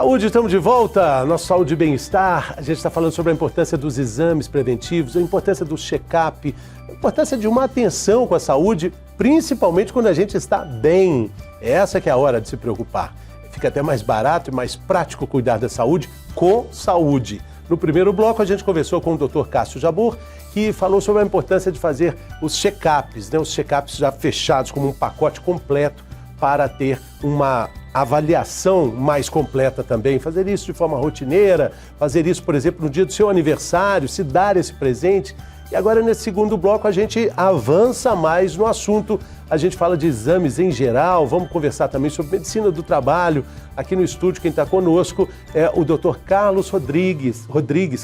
Saúde, estamos de volta. Nosso Saúde e Bem-Estar. A gente está falando sobre a importância dos exames preventivos, a importância do check-up, a importância de uma atenção com a saúde, principalmente quando a gente está bem. Essa que é a hora de se preocupar. Fica até mais barato e mais prático cuidar da saúde com saúde. No primeiro bloco, a gente conversou com o Dr. Cássio Jabbour, que falou sobre a importância de fazer os check-ups, né? Os check-ups já fechados como um pacote completo para ter uma avaliação mais completa também, fazer isso de forma rotineira, fazer isso, por exemplo, no dia do seu aniversário, se dar esse presente. E agora, nesse segundo bloco, a gente avança mais no assunto. A gente fala de exames em geral, vamos conversar também sobre medicina do trabalho. Aqui no estúdio, quem está conosco é o Dr. Carlos Rodrigues,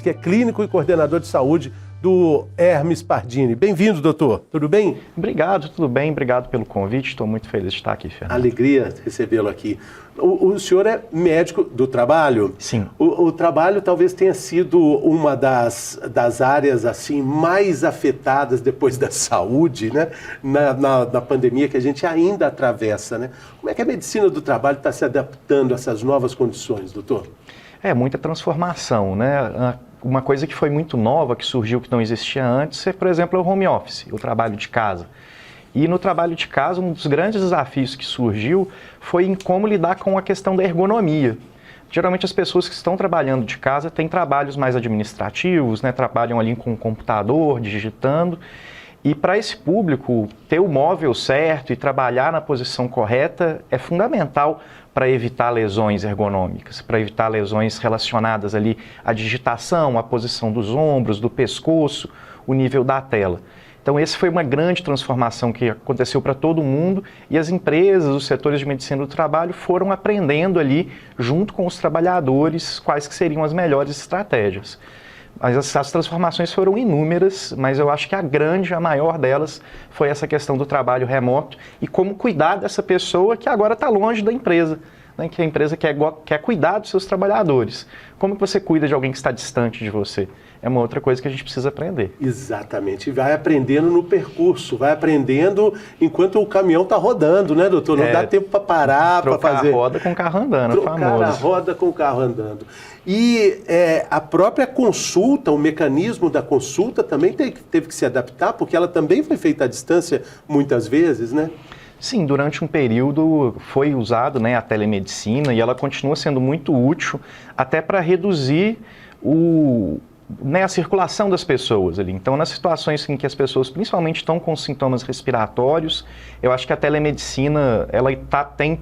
que é clínico e coordenador de saúde do Hermes Pardini. Bem-vindo, doutor. Tudo bem? Obrigado, tudo bem. Obrigado pelo convite. Estou muito feliz de estar aqui, Fernando. Alegria recebê-lo aqui. O senhor é médico do trabalho? Sim. O trabalho talvez tenha sido uma das áreas assim mais afetadas depois da saúde, né? Na pandemia que a gente ainda atravessa, né? Como é que a medicina do trabalho está se adaptando a essas novas condições, doutor? É muita transformação, né? Uma coisa que foi muito nova, que surgiu, que não existia antes, é, por exemplo, o home office, o trabalho de casa. E no trabalho de casa, um dos grandes desafios que surgiu foi em como lidar com a questão da ergonomia. Geralmente as pessoas que estão trabalhando de casa têm trabalhos mais administrativos, né? Trabalham ali com o computador, digitando. E para esse público, ter o móvel certo e trabalhar na posição correta é fundamental para evitar lesões ergonômicas, para evitar lesões relacionadas ali à digitação, à posição dos ombros, do pescoço, o nível da tela. Então, essa foi uma grande transformação que aconteceu para todo mundo e as empresas, os setores de medicina do trabalho foram aprendendo ali, junto com os trabalhadores, quais que seriam as melhores estratégias. As transformações foram inúmeras, mas eu acho que a maior delas foi essa questão do trabalho remoto e como cuidar dessa pessoa que agora está longe da empresa, né? Que a empresa quer cuidar dos seus trabalhadores. Como que você cuida de alguém que está distante de você? É uma outra coisa que a gente precisa aprender. Exatamente, e vai aprendendo no percurso, vai aprendendo enquanto o caminhão está rodando, né, doutor? Não dá tempo para parar, para fazer... Trocar a roda com o carro andando, famoso. Trocar a roda com o carro andando. E a própria consulta, o mecanismo da consulta também teve que se adaptar, porque ela também foi feita à distância muitas vezes, né? Sim, durante um período foi usado, né, a telemedicina e ela continua sendo muito útil até para reduzir a circulação das pessoas ali. Então, nas situações em que as pessoas principalmente estão com sintomas respiratórios, eu acho que a telemedicina ela tem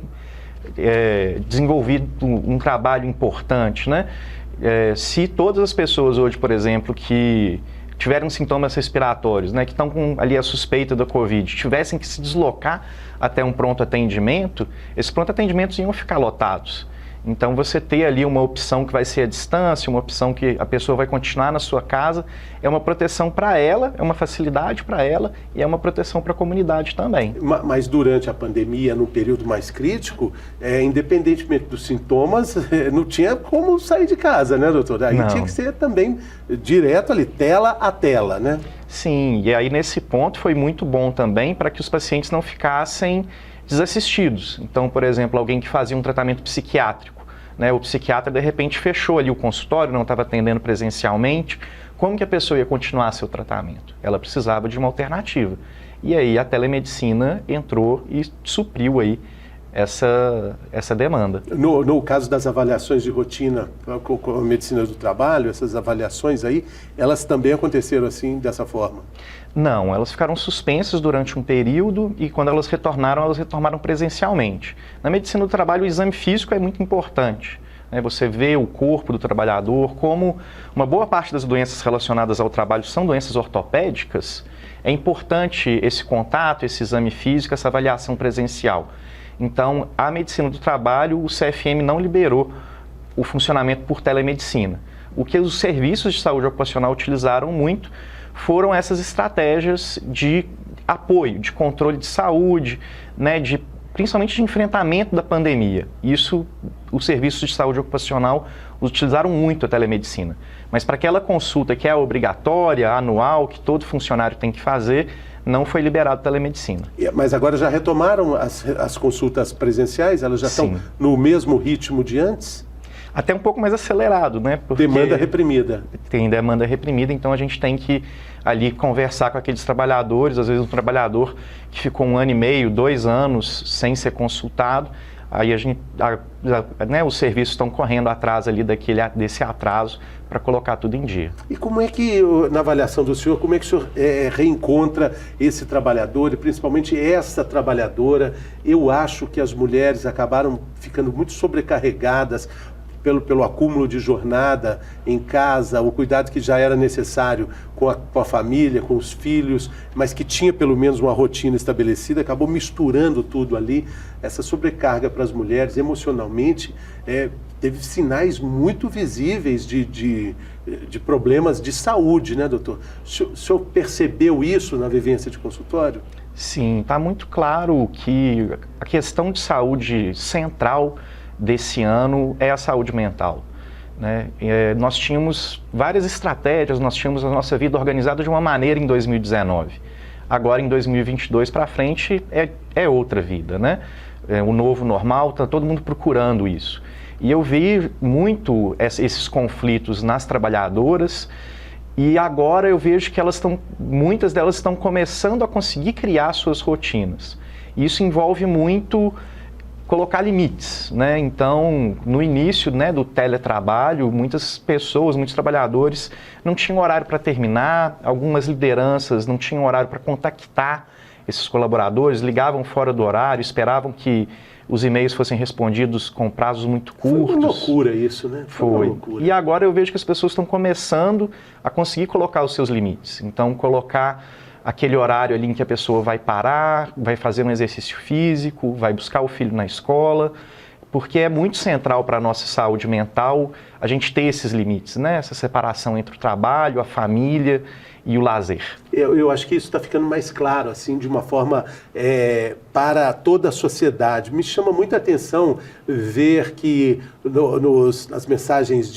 desenvolvido um trabalho importante, né? Se todas as pessoas hoje, por exemplo, que tiveram sintomas respiratórios, né, que estão com ali a suspeita da Covid, tivessem que se deslocar até um pronto atendimento, esses pronto atendimentos iam ficar lotados. Então, você ter ali uma opção que vai ser à distância, uma opção que a pessoa vai continuar na sua casa, é uma proteção para ela, é uma facilidade para ela e é uma proteção para a comunidade também. Mas durante a pandemia, no período mais crítico, independentemente dos sintomas, não tinha como sair de casa, né, doutor? Aí tinha que ser também direto ali, tela a tela, né? Sim, e aí nesse ponto foi muito bom também para que os pacientes não ficassem desassistidos. Então, por exemplo, alguém que fazia um tratamento psiquiátrico, né, o psiquiatra de repente fechou ali o consultório, não estava atendendo presencialmente, como que a pessoa ia continuar seu tratamento? Ela precisava de uma alternativa. E aí a telemedicina entrou e supriu aí essa demanda. No caso das avaliações de rotina com a medicina do trabalho, essas avaliações aí, elas também aconteceram assim, dessa forma? Não, elas ficaram suspensas durante um período e quando elas retornaram presencialmente. Na medicina do trabalho, o exame físico é muito importante. Né? Você vê o corpo do trabalhador, como uma boa parte das doenças relacionadas ao trabalho são doenças ortopédicas, é importante esse contato, esse exame físico, essa avaliação presencial. Então, a medicina do trabalho, o CFM não liberou o funcionamento por telemedicina. O que os serviços de saúde ocupacional utilizaram muito foram essas estratégias de apoio, de controle de saúde, né, principalmente de enfrentamento da pandemia. Isso, os serviços de saúde ocupacional utilizaram muito a telemedicina. Mas para aquela consulta que é obrigatória, anual, que todo funcionário tem que fazer, não foi liberado telemedicina. Mas agora já retomaram as consultas presenciais? Elas já estão no mesmo ritmo de antes? até um pouco mais acelerado, né? Porque demanda reprimida. Tem demanda reprimida, então a gente tem que ali conversar com aqueles trabalhadores, às vezes um trabalhador que ficou 1 ano e meio, 2 anos sem ser consultado, aí né, os serviços estão correndo atrás ali desse atraso para colocar tudo em dia. E como é que, na avaliação do senhor, como é que o senhor reencontra esse trabalhador e principalmente essa trabalhadora? Eu acho que as mulheres acabaram ficando muito sobrecarregadas pelo acúmulo de jornada em casa, o cuidado que já era necessário com a família, com os filhos, mas que tinha pelo menos uma rotina estabelecida, acabou misturando tudo ali. Essa sobrecarga para as mulheres emocionalmente teve sinais muito visíveis de problemas de saúde, né, doutor? O senhor percebeu isso na vivência de consultório? Sim, está muito claro que a questão de saúde central desse ano é a saúde mental, né? Nós tínhamos várias estratégias, nós tínhamos a nossa vida organizada de uma maneira em 2019. Agora, em 2022 para frente, é outra vida, né? O novo normal, está todo mundo procurando isso. E eu vi muito esses conflitos nas trabalhadoras e agora eu vejo que muitas delas estão começando a conseguir criar suas rotinas. Isso envolve muito colocar limites, né? Então, no início, né, do teletrabalho, muitos trabalhadores não tinham horário para terminar, algumas lideranças não tinham horário para contactar esses colaboradores, ligavam fora do horário, esperavam que os e-mails fossem respondidos com prazos muito curtos. Foi uma loucura isso, né? Foi. Uma loucura. E agora eu vejo que as pessoas estão começando a conseguir colocar os seus limites. Então, colocar aquele horário ali em que a pessoa vai parar, vai fazer um exercício físico, vai buscar o filho na escola, porque é muito central para a nossa saúde mental a gente ter esses limites, né? Essa separação entre o trabalho, a família e o lazer. Eu acho que isso está ficando mais claro, assim, de uma forma para toda a sociedade. Me chama muita atenção ver que nas mensagens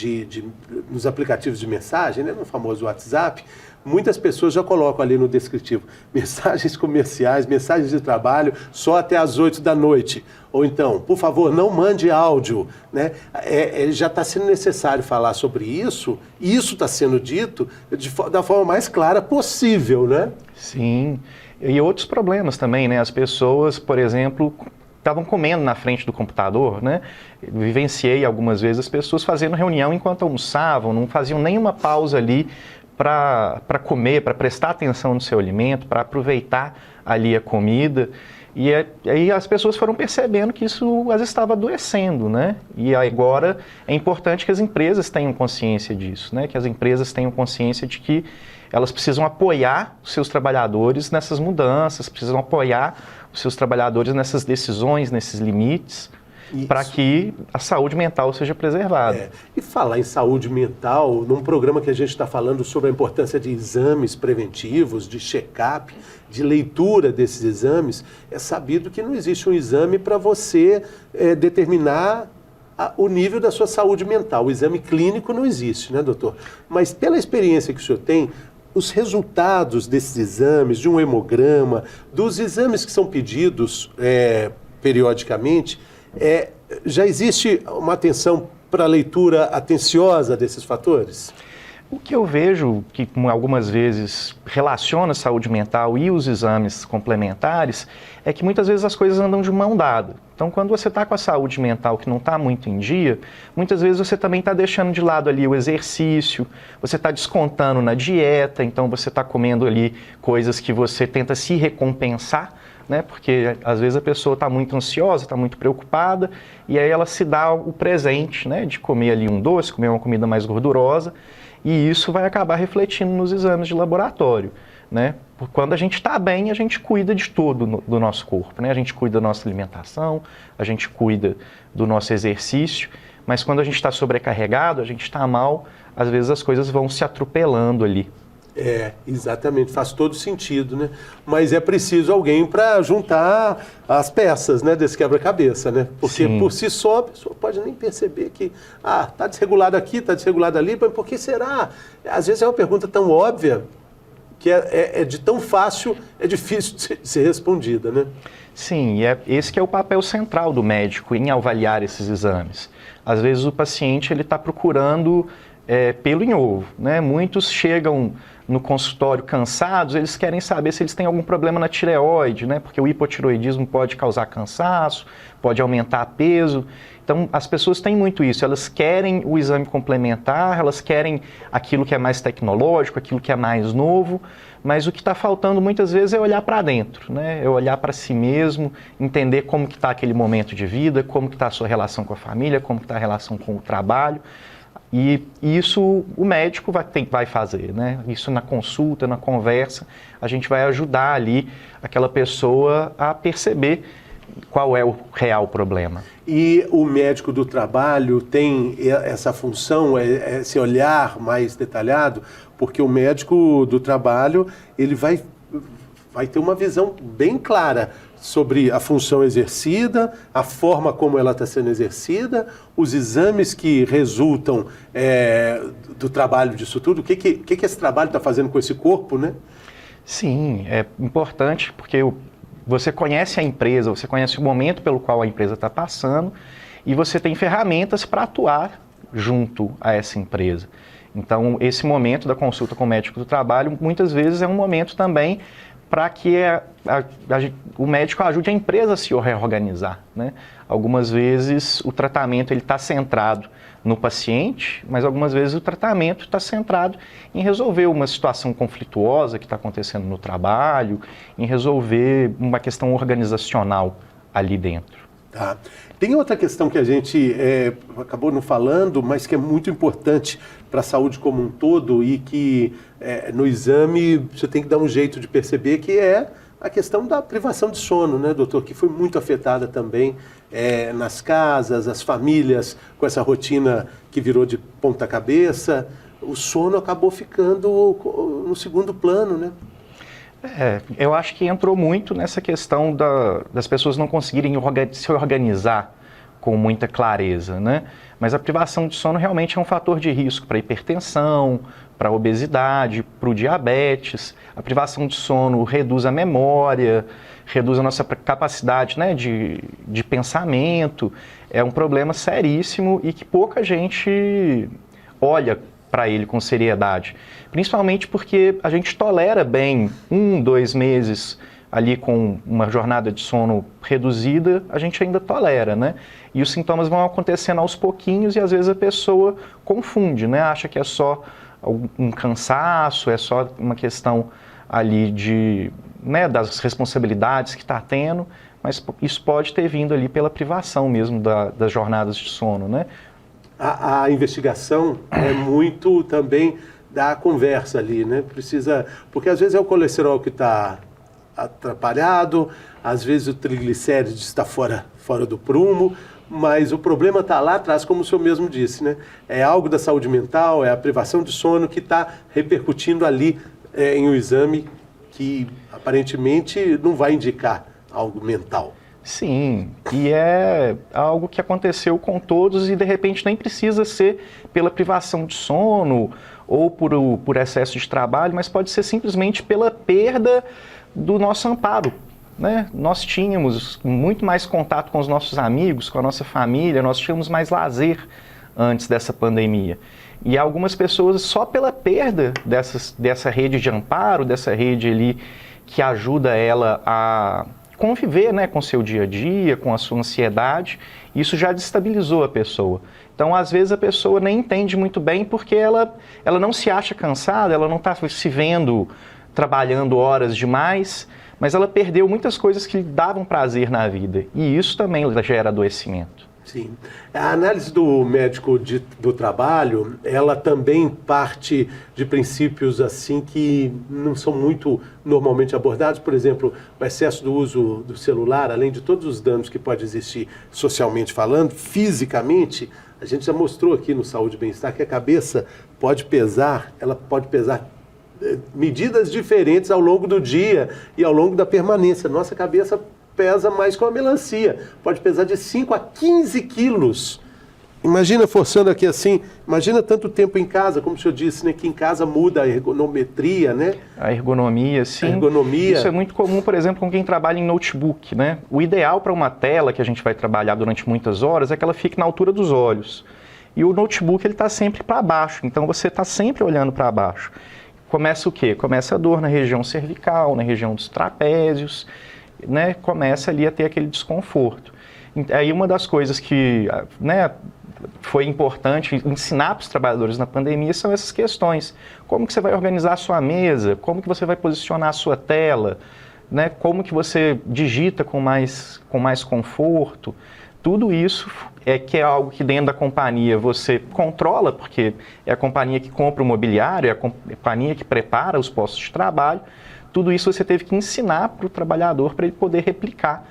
nos aplicativos de mensagem, né, no famoso WhatsApp, muitas pessoas já colocam ali no descritivo mensagens comerciais, mensagens de trabalho só até às 8 da noite. Ou então, por favor, não mande áudio, né? Já está sendo necessário falar sobre isso, e isso está sendo dito da forma mais clara possível, né? Sim. E outros problemas também, né? As pessoas, por exemplo, estavam comendo na frente do computador, né? Vivenciei algumas vezes as pessoas fazendo reunião enquanto almoçavam, não faziam nenhuma pausa ali para comer, para prestar atenção no seu alimento, para aproveitar ali a comida. E aí as pessoas foram percebendo que isso as estava adoecendo, né? E agora é importante que as empresas tenham consciência disso, né? Que as empresas tenham consciência de que elas precisam apoiar os seus trabalhadores nessas mudanças, precisam apoiar os seus trabalhadores nessas decisões, nesses limites, para que a saúde mental seja preservada. E falar em saúde mental, num programa que a gente está falando sobre a importância de exames preventivos, de check-up, de leitura desses exames, é sabido que não existe um exame para você determinar o nível da sua saúde mental. O exame clínico não existe, né, doutor? Mas pela experiência que o senhor tem, os resultados desses exames, de um hemograma, dos exames que são pedidos periodicamente, já existe uma atenção para a leitura atenciosa desses fatores? O que eu vejo que algumas vezes relaciona a saúde mental e os exames complementares é que muitas vezes as coisas andam de mão dada. Então, quando você está com a saúde mental que não está muito em dia, muitas vezes você também está deixando de lado ali o exercício, você está descontando na dieta, então você está comendo ali coisas que você tenta se recompensar, né? Porque às vezes a pessoa está muito ansiosa, está muito preocupada, e aí ela se dá o presente, né, de comer ali um doce, comer uma comida mais gordurosa, e isso vai acabar refletindo nos exames de laboratório, né? Quando a gente está bem, a gente cuida de tudo do nosso corpo, né? A gente cuida da nossa alimentação, a gente cuida do nosso exercício, mas quando a gente está sobrecarregado, a gente está mal, às vezes as coisas vão se atropelando ali. Exatamente, faz todo sentido, né? Mas é preciso alguém para juntar as peças, né, desse quebra-cabeça, né? Porque Sim. Por si só a pessoa pode nem perceber que, tá desregulado aqui, tá desregulado ali, mas por que será? Às vezes é uma pergunta tão óbvia que é de tão fácil, é difícil de ser respondida, né? Sim, e esse que é o papel central do médico em avaliar esses exames. Às vezes o paciente está procurando pelo em ovo, né? Muitos chegam no consultório cansados, eles querem saber se eles têm algum problema na tireoide, né? Porque o hipotireoidismo pode causar cansaço, pode aumentar peso. Então, as pessoas têm muito isso, elas querem o exame complementar, elas querem aquilo que é mais tecnológico, aquilo que é mais novo, mas o que está faltando muitas vezes é olhar para dentro, né? É olhar para si mesmo, entender como que está aquele momento de vida, como que está a sua relação com a família, como que está a relação com o trabalho. E isso o médico vai fazer, né? Isso na consulta, na conversa, a gente vai ajudar ali aquela pessoa a perceber qual é o real problema. E o médico do trabalho tem essa função, esse olhar mais detalhado, porque o médico do trabalho ele vai ter uma visão bem clara sobre a função exercida, a forma como ela está sendo exercida, os exames que resultam do trabalho disso tudo, o que esse trabalho está fazendo com esse corpo, né? Sim, é importante porque você conhece a empresa, você conhece o momento pelo qual a empresa está passando e você tem ferramentas para atuar junto a essa empresa. Então, esse momento da consulta com o médico do trabalho, muitas vezes é um momento também para que o médico ajude a empresa a se reorganizar, né? Algumas vezes o tratamento está centrado no paciente, mas algumas vezes o tratamento está centrado em resolver uma situação conflituosa que está acontecendo no trabalho, em resolver uma questão organizacional ali dentro. Tá. Tem outra questão que a gente acabou não falando, mas que é muito importante para a saúde como um todo e que no exame você tem que dar um jeito de perceber, que é a questão da privação de sono, né, doutor? Que foi muito afetada também nas casas, as famílias, com essa rotina que virou de ponta cabeça. O sono acabou ficando no segundo plano, né? Eu acho que entrou muito nessa questão das pessoas não conseguirem se organizar com muita clareza, né? Mas a privação de sono realmente é um fator de risco para hipertensão, para obesidade, para o diabetes. A privação de sono reduz a memória, reduz a nossa capacidade, né, de pensamento. É um problema seríssimo e que pouca gente olha para ele com seriedade, principalmente porque a gente tolera bem 2 meses ali com uma jornada de sono reduzida, a gente ainda tolera, né? E os sintomas vão acontecendo aos pouquinhos e às vezes a pessoa confunde, né? Acha que é só um cansaço, é só uma questão ali das responsabilidades que está tendo, mas isso pode ter vindo ali pela privação mesmo das jornadas de sono, né? A investigação é muito também da conversa ali, né? Porque às vezes é o colesterol que está atrapalhado, às vezes o triglicérides está fora do prumo, mas o problema está lá atrás, como o senhor mesmo disse, né? É algo da saúde mental, é a privação de sono que está repercutindo ali em um exame que aparentemente não vai indicar algo mental. Sim, e é algo que aconteceu com todos e de repente nem precisa ser pela privação de sono ou por excesso de trabalho, mas pode ser simplesmente pela perda do nosso amparo, né? Nós tínhamos muito mais contato com os nossos amigos, com a nossa família, nós tínhamos mais lazer antes dessa pandemia. E algumas pessoas, só pela perda dessa rede de amparo, dessa rede ali que ajuda ela a conviver, né, com o seu dia a dia, com a sua ansiedade, isso já destabilizou a pessoa. Então, às vezes, a pessoa nem entende muito bem porque ela não se acha cansada, ela não está se vendo trabalhando horas demais, mas ela perdeu muitas coisas que lhe davam prazer na vida. E isso também gera adoecimento. Sim. A análise do médico do trabalho, ela também parte de princípios assim que não são muito normalmente abordados. Por exemplo, o excesso do uso do celular, além de todos os danos que pode existir socialmente falando, fisicamente, a gente já mostrou aqui no Saúde e Bem-Estar que a cabeça pode pesar, medidas diferentes ao longo do dia e ao longo da permanência. Nossa cabeça pesa mais que uma melancia, pode pesar de 5 a 15 quilos Imagina, forçando aqui assim, imagina tanto tempo em casa, como o senhor disse, né, que em casa muda a ergonometria, né? A ergonomia, sim. A ergonomia. Isso é muito comum, por exemplo, com quem trabalha em notebook, né? O ideal para uma tela que a gente vai trabalhar durante muitas horas é que ela fique na altura dos olhos. E o notebook ele está sempre para baixo, então você está sempre olhando para baixo. Começa o quê? Começa a dor na região cervical, na região dos trapézios, né? Começa ali a ter aquele desconforto. Aí uma das coisas que, né, foi importante ensinar para os trabalhadores na pandemia são essas questões. Como que você vai organizar a sua mesa? Como que você vai posicionar a sua tela? Né? Como que você digita com mais conforto? Tudo isso é algo que dentro da companhia você controla, porque é a companhia que compra o mobiliário, é a companhia que prepara os postos de trabalho. Tudo isso você teve que ensinar para o trabalhador para ele poder replicar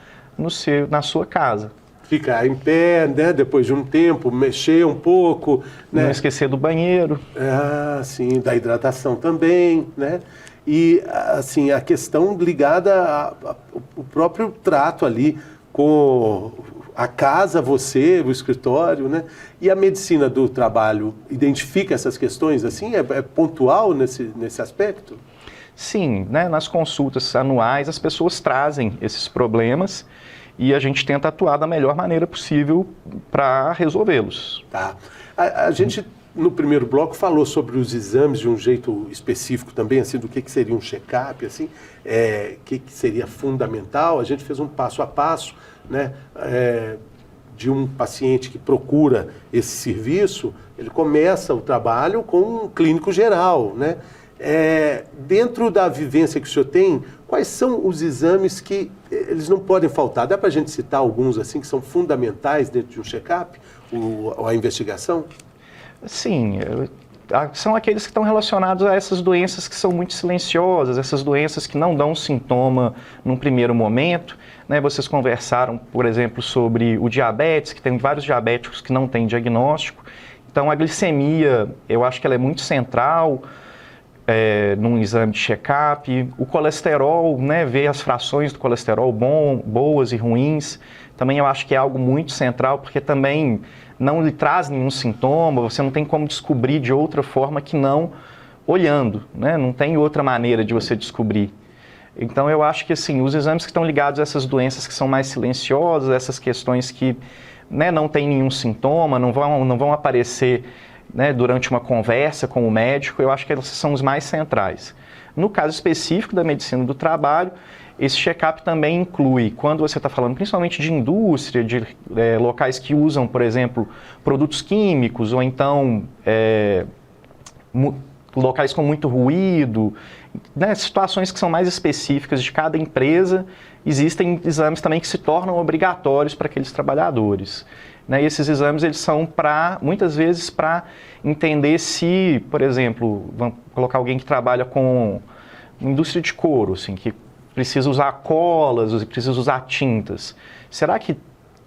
na sua casa. Ficar em pé, né? Depois de um tempo, mexer um pouco. Né? Não esquecer do banheiro. Ah, sim, da hidratação também, né? E, assim, a questão ligada ao próprio trato ali com a casa, você, o escritório, né? E a medicina do trabalho identifica essas questões, assim? É pontual nesse aspecto? Sim, né? Nas consultas anuais as pessoas trazem esses problemas e a gente tenta atuar da melhor maneira possível para resolvê-los. Tá. A gente, no primeiro bloco, falou sobre os exames de um jeito específico também, assim, do que seria um check-up, assim, que seria fundamental. A gente fez um passo a passo, né, de um paciente que procura esse serviço. Ele começa o trabalho com um clínico geral, né? Dentro da vivência que o senhor tem, quais são os exames que eles não podem faltar? Dá para a gente citar alguns assim que são fundamentais dentro de um check-up, a investigação? Sim, são aqueles que estão relacionados a essas doenças que são muito silenciosas, essas doenças que não dão sintoma num primeiro momento. Né? Vocês conversaram, por exemplo, sobre o diabetes, que tem vários diabéticos que não têm diagnóstico. Então a glicemia, eu acho que ela é muito central. Num exame de check-up, o colesterol, né, ver as frações do colesterol boas e ruins, também eu acho que é algo muito central, porque também não lhe traz nenhum sintoma, você não tem como descobrir de outra forma que não olhando, né, não tem outra maneira de você descobrir. Então eu acho que assim, os exames que estão ligados a essas doenças que são mais silenciosas, essas questões que, né, não tem nenhum sintoma, não vão aparecer, né, durante uma conversa com o médico, eu acho que esses são os mais centrais. No caso específico da medicina do trabalho, esse check-up também inclui, quando você está falando principalmente de indústria, de locais que usam, por exemplo, produtos químicos, ou então locais com muito ruído, né, situações que são mais específicas de cada empresa, existem exames também que se tornam obrigatórios para aqueles trabalhadores. Né, e esses exames eles são muitas vezes para entender se, por exemplo, vamos colocar alguém que trabalha com indústria de couro, assim, que precisa usar colas, precisa usar tintas. Será que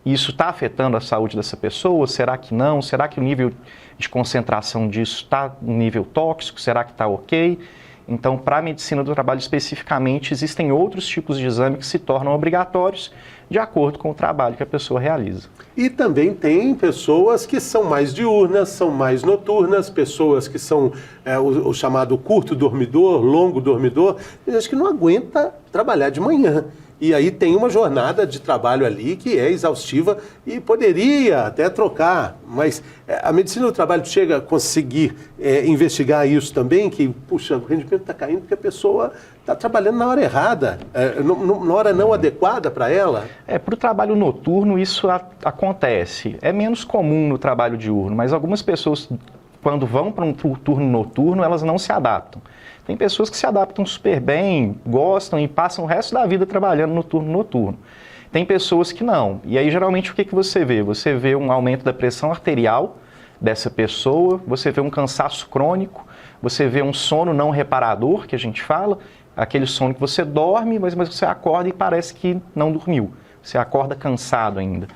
isso está afetando a saúde dessa pessoa? Será que não? Será que o nível de concentração disso está no nível tóxico? Será que está ok? Então, para a medicina do trabalho especificamente, existem outros tipos de exame que se tornam obrigatórios de acordo com o trabalho que a pessoa realiza. E também tem pessoas que são mais diurnas, são mais noturnas, pessoas que são o chamado curto dormidor, longo dormidor, tem gente que não aguenta trabalhar de manhã. E aí tem uma jornada de trabalho ali que é exaustiva e poderia até trocar, mas a medicina do trabalho chega a conseguir investigar isso também, que, puxa, o rendimento está caindo porque a pessoa está trabalhando na hora errada, na hora não adequada para ela. Para o trabalho noturno isso acontece. É menos comum no trabalho diurno, mas algumas pessoas, quando vão para um turno noturno, elas não se adaptam. Tem pessoas que se adaptam super bem, gostam e passam o resto da vida trabalhando no turno noturno. Tem pessoas que não. E aí, geralmente, o que você vê? Você vê um aumento da pressão arterial dessa pessoa, você vê um cansaço crônico, você vê um sono não reparador, que a gente fala, aquele sono que você dorme, mas você acorda e parece que não dormiu. Você acorda cansado ainda.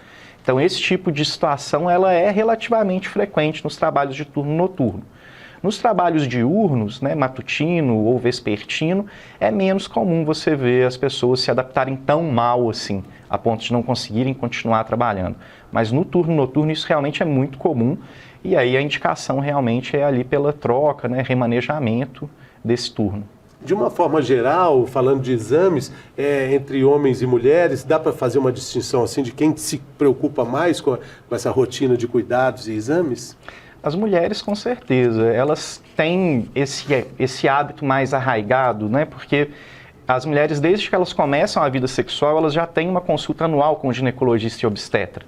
Então, esse tipo de situação ela é relativamente frequente nos trabalhos de turno noturno. Nos trabalhos diurnos, né, matutino ou vespertino, é menos comum você ver as pessoas se adaptarem tão mal assim, a ponto de não conseguirem continuar trabalhando. Mas no turno noturno isso realmente é muito comum, e aí a indicação realmente é ali pela troca, né, remanejamento desse turno. De uma forma geral, falando de exames, entre homens e mulheres, dá para fazer uma distinção assim de quem se preocupa mais com essa rotina de cuidados e exames? As mulheres, com certeza, elas têm esse hábito mais arraigado, né? Porque as mulheres, desde que elas começam a vida sexual, elas já têm uma consulta anual com o ginecologista e obstetra.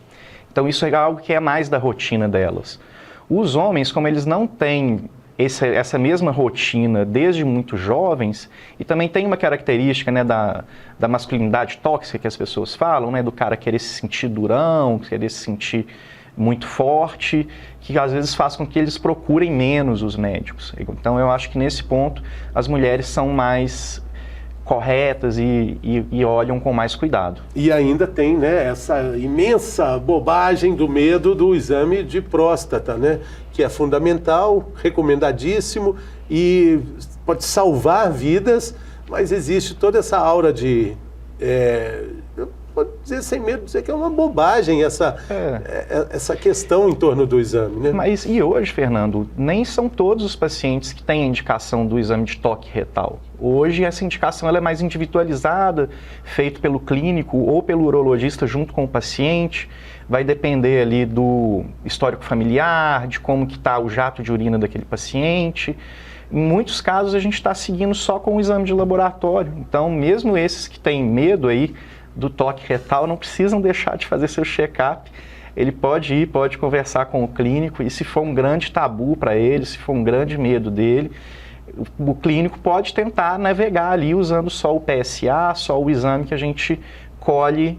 Então isso é algo que é mais da rotina delas. Os homens, como eles não têm essa mesma rotina desde muito jovens, e também tem uma característica, né, da masculinidade tóxica que as pessoas falam, né, do cara querer se sentir durão, querer se sentir muito forte, que às vezes faz com que eles procurem menos os médicos. Então eu acho que nesse ponto as mulheres são mais corretas e olham com mais cuidado. E ainda tem, né, essa imensa bobagem do medo do exame de próstata, né, que é fundamental, recomendadíssimo e pode salvar vidas, mas existe toda essa aura de, pode dizer sem medo, dizer que é uma bobagem essa questão em torno do exame, né? Mas e hoje, Fernando, nem são todos os pacientes que têm a indicação do exame de toque retal. Hoje essa indicação ela é mais individualizada, feita pelo clínico ou pelo urologista junto com o paciente. Vai depender ali do histórico familiar, de como que está o jato de urina daquele paciente. Em muitos casos a gente está seguindo só com o exame de laboratório. Então, mesmo esses que têm medo aí do toque retal, não precisam deixar de fazer seu check-up. Ele pode conversar com o clínico e se for um grande tabu para ele, se for um grande medo dele, o clínico pode tentar navegar ali usando só o PSA, só o exame que a gente colhe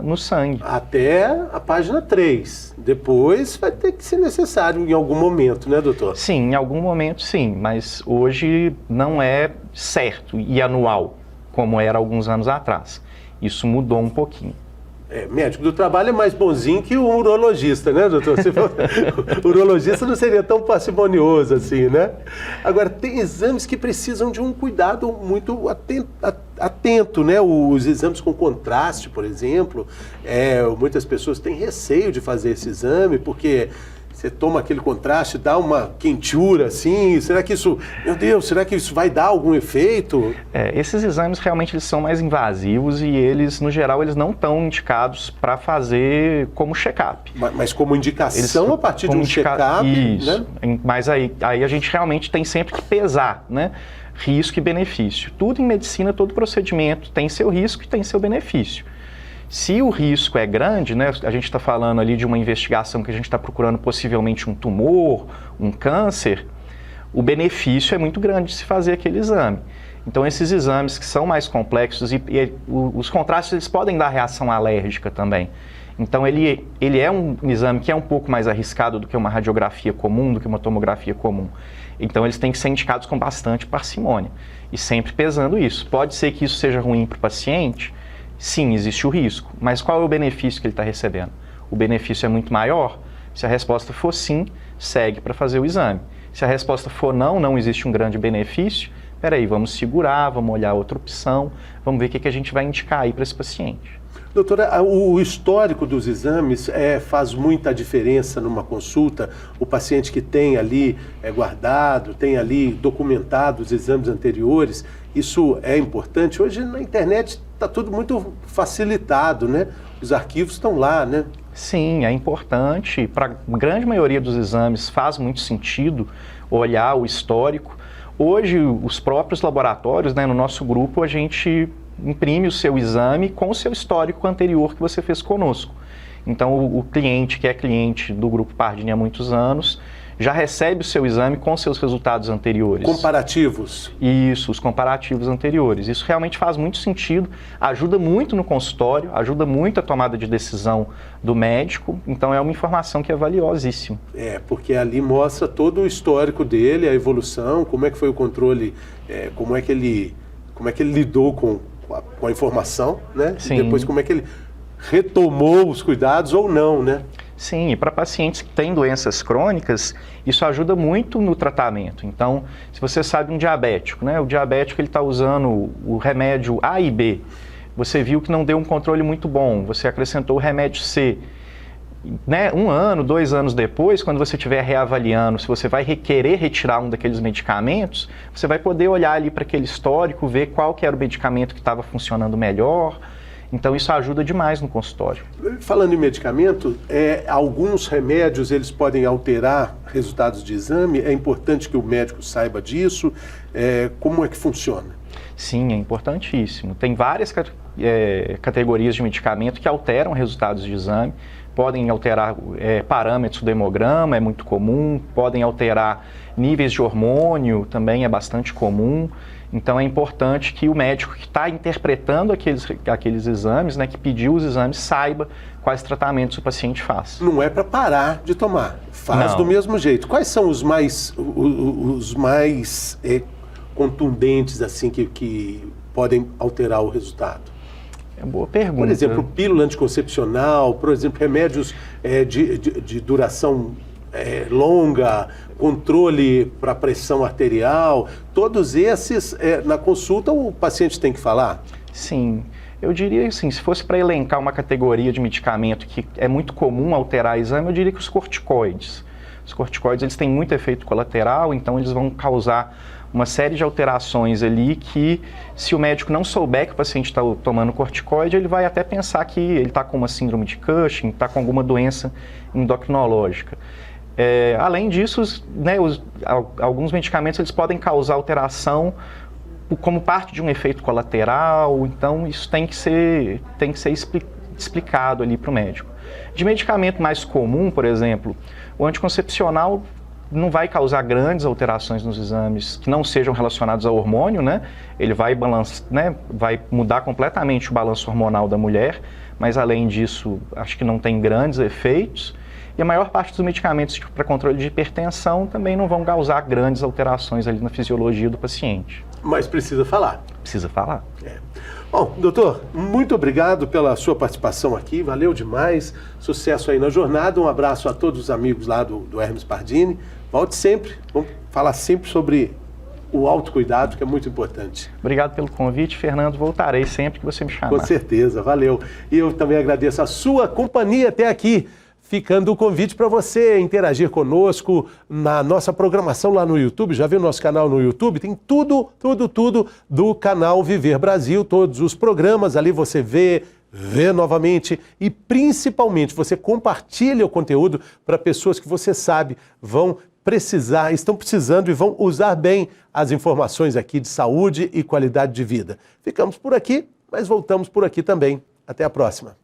no sangue. Até a página 3. Depois vai ter que ser necessário em algum momento, né, doutor? Sim, em algum momento sim, mas hoje não é certo e anual, como era alguns anos atrás. Isso mudou um pouquinho. Médico do trabalho é mais bonzinho que o urologista, né, doutor? O urologista não seria tão parcimonioso assim, né? Agora, tem exames que precisam de um cuidado muito atento, né? Os exames com contraste, por exemplo, muitas pessoas têm receio de fazer esse exame, porque você toma aquele contraste, dá uma quentura assim, será que isso, meu Deus, será que isso vai dar algum efeito? Esses exames realmente eles são mais invasivos e eles, no geral, eles não estão indicados para fazer como check-up. Mas como indicação a partir de um check-up? Isso, né? Mas aí a gente realmente tem sempre que pesar, né? Risco e benefício. Tudo em medicina, todo procedimento tem seu risco e tem seu benefício. Se o risco é grande, né, a gente está falando ali de uma investigação que a gente está procurando possivelmente um tumor, um câncer, o benefício é muito grande de se fazer aquele exame. Então esses exames que são mais complexos e os contrastes eles podem dar reação alérgica também. Então ele é um exame que é um pouco mais arriscado do que uma radiografia comum, do que uma tomografia comum. Então eles têm que ser indicados com bastante parcimônia e sempre pesando isso. Pode ser que isso seja ruim para o paciente. Sim, existe o risco, mas qual é o benefício que ele está recebendo? O benefício é muito maior? Se a resposta for sim, segue para fazer o exame. Se a resposta for não, não existe um grande benefício, peraí, vamos segurar, vamos olhar outra opção, vamos ver o que a gente vai indicar aí para esse paciente. Doutora, o histórico dos exames faz muita diferença numa consulta? O paciente que tem ali guardado, tem ali documentado os exames anteriores, isso é importante? Hoje na internet está tudo muito facilitado, né? Os arquivos estão lá, né? Sim, é importante. Para a grande maioria dos exames faz muito sentido olhar o histórico. Hoje, os próprios laboratórios, né, no nosso grupo, a gente imprime o seu exame com o seu histórico anterior que você fez conosco. Então, o cliente que é cliente do Grupo Pardini há muitos anos já recebe o seu exame com seus resultados anteriores. Comparativos? Isso, os comparativos anteriores. Isso realmente faz muito sentido, ajuda muito no consultório, ajuda muito a tomada de decisão do médico, então é uma informação que é valiosíssima. Porque ali mostra todo o histórico dele, a evolução, como é que foi o controle, como é que ele lidou com a informação, né? Sim. E depois como é que ele retomou os cuidados ou não, né? Sim, e para pacientes que têm doenças crônicas, isso ajuda muito no tratamento. Então, se você sabe um diabético, né? O diabético ele está usando o remédio A e B, você viu que não deu um controle muito bom, você acrescentou o remédio C. Né, 1 ano, 2 anos depois, quando você estiver reavaliando, se você vai querer retirar um daqueles medicamentos, você vai poder olhar ali para aquele histórico, ver qual que era o medicamento que estava funcionando melhor. Então isso ajuda demais no consultório. Falando em medicamento, alguns remédios eles podem alterar resultados de exame. É importante que o médico saiba disso. Como é que funciona? Sim, é importantíssimo. Tem várias categorias de medicamento que alteram resultados de exame. Podem alterar parâmetros do hemograma, é muito comum. Podem alterar níveis de hormônio, também é bastante comum. Então é importante que o médico que está interpretando aqueles exames, né, que pediu os exames, saiba quais tratamentos o paciente faz. Não é para parar de tomar, faz do mesmo jeito. Quais são os mais contundentes assim que podem alterar o resultado? É uma boa pergunta. Por exemplo, pílula anticoncepcional, por exemplo, remédios de duração longa, controle para pressão arterial, todos esses, na consulta, o paciente tem que falar? Sim, eu diria assim, se fosse para elencar uma categoria de medicamento que é muito comum alterar exame, eu diria que os corticoides. Os corticoides, eles têm muito efeito colateral, então eles vão causar uma série de alterações ali que, se o médico não souber que o paciente está tomando corticoide, ele vai até pensar que ele está com uma síndrome de Cushing, está com alguma doença endocrinológica. Além disso, né, alguns medicamentos eles podem causar alteração como parte de um efeito colateral, então isso tem que ser explicado ali para o médico. De medicamento mais comum, por exemplo, o anticoncepcional não vai causar grandes alterações nos exames que não sejam relacionados ao hormônio, né? Ele vai mudar completamente o balanço hormonal da mulher, mas além disso, acho que não tem grandes efeitos. E a maior parte dos medicamentos para controle de hipertensão também não vão causar grandes alterações ali na fisiologia do paciente. Mas precisa falar. Precisa falar. Bom, doutor, muito obrigado pela sua participação aqui, valeu demais, sucesso aí na jornada, um abraço a todos os amigos lá do Hermes Pardini, volte sempre, vamos falar sempre sobre o autocuidado, que é muito importante. Obrigado pelo convite, Fernando, voltarei sempre que você me chamar. Com certeza, valeu. E eu também agradeço a sua companhia até aqui. Ficando o convite para você interagir conosco na nossa programação lá no YouTube. Já viu o nosso canal no YouTube? Tem tudo do canal Viver Brasil, todos os programas ali você vê novamente e principalmente você compartilha o conteúdo para pessoas que você sabe estão precisando e vão usar bem as informações aqui de saúde e qualidade de vida. Ficamos por aqui, mas voltamos por aqui também. Até a próxima.